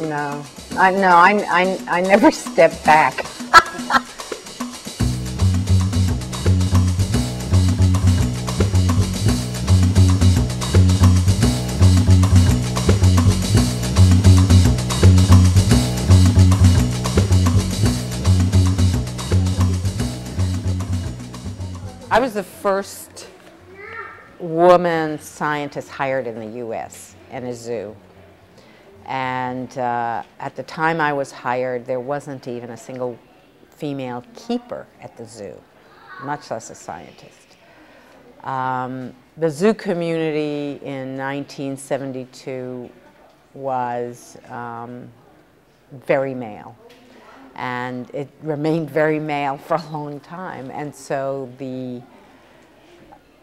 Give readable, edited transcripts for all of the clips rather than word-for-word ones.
No, I never stepped back. I was the first woman scientist hired in the U.S. in a zoo. And at the time I was hired, there wasn't even a single female keeper at the zoo, much less a scientist. The zoo community in 1972 was very male. And it remained very male for a long time. And so the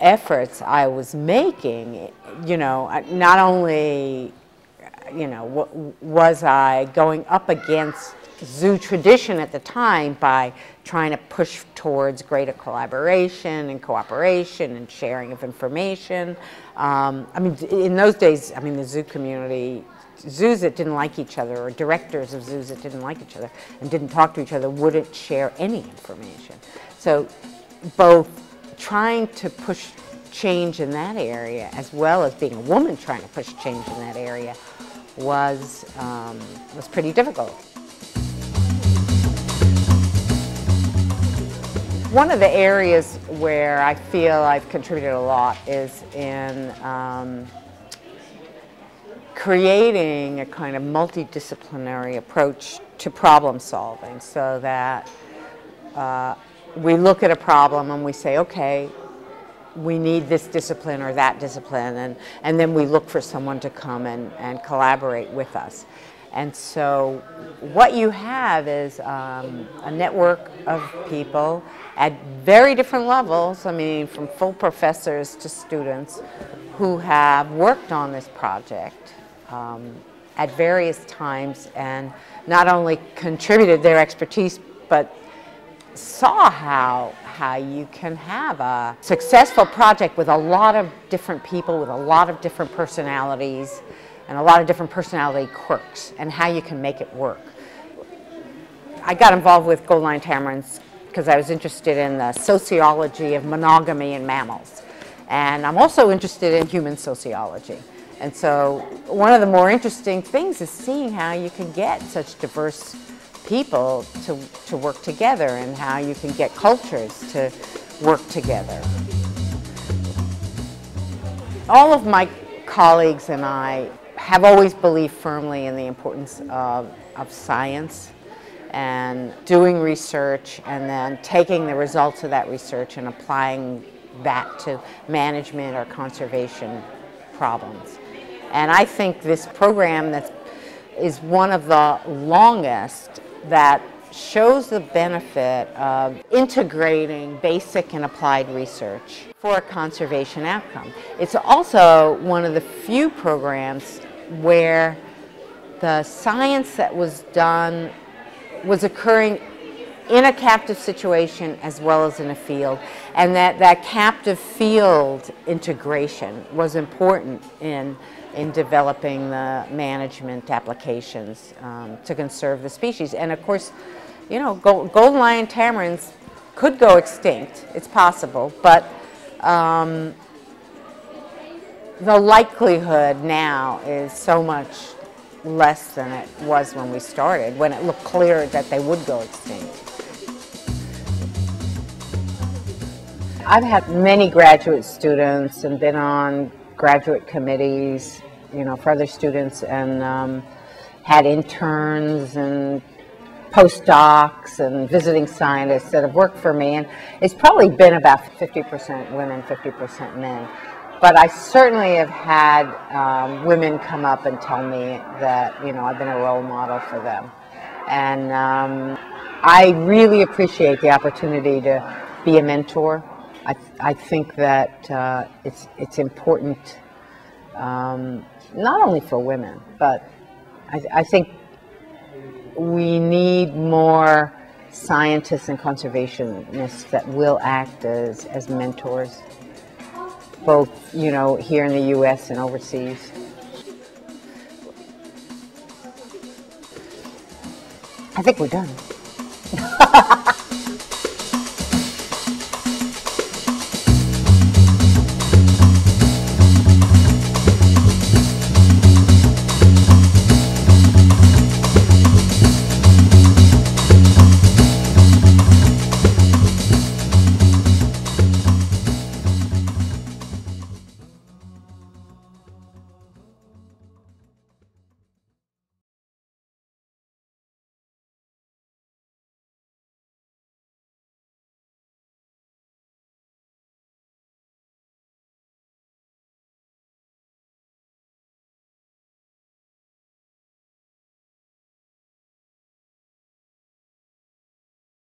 efforts I was making, not only, was I going up against zoo tradition at the time by trying to push towards greater collaboration and cooperation and sharing of information. In those days, the zoo community, zoos that didn't like each other, or directors of zoos that didn't like each other and didn't talk to each other, wouldn't share any information. So both trying to push change in that area, as well as being a woman trying to push change in that area, was pretty difficult. One of the areas where I feel I've contributed a lot is in creating a kind of multidisciplinary approach to problem solving, so that we look at a problem and we say, okay, we need this discipline or that discipline, and then we look for someone to come and collaborate with us. And so what you have is a network of people at very different levels, from full professors to students, who have worked on this project at various times, and not only contributed their expertise, but saw how you can have a successful project with a lot of different people, with a lot of different personalities, and a lot of different personality quirks, and how you can make it work. I got involved with gold line tamarins because I was interested in the sociology of monogamy in mammals. And I'm also interested in human sociology. And so one of the more interesting things is seeing how you can get such diverse people to work together, and how you can get cultures to work together. All of my colleagues and I have always believed firmly in the importance of science and doing research, and then taking the results of that research and applying that to management or conservation problems. And I think this program is one of the longest that shows the benefit of integrating basic and applied research for a conservation outcome. It's also one of the few programs where the science that was done was occurring in a captive situation as well as in a field, and that captive field integration was important in developing the management applications to conserve the species. And of course, gold lion tamarins could go extinct. It's possible, but the likelihood now is so much less than it was when we started, when it looked clear that they would go extinct. I've had many graduate students and been on graduate committees, for other students, and had interns and postdocs and visiting scientists that have worked for me, and it's probably been about 50% women, 50% men. But I certainly have had women come up and tell me that, I've been a role model for them. And I really appreciate the opportunity to be a mentor. I think that it's important, not only for women, but I think we need more scientists and conservationists that will act as mentors, both, here in the U.S. and overseas. I think we're done.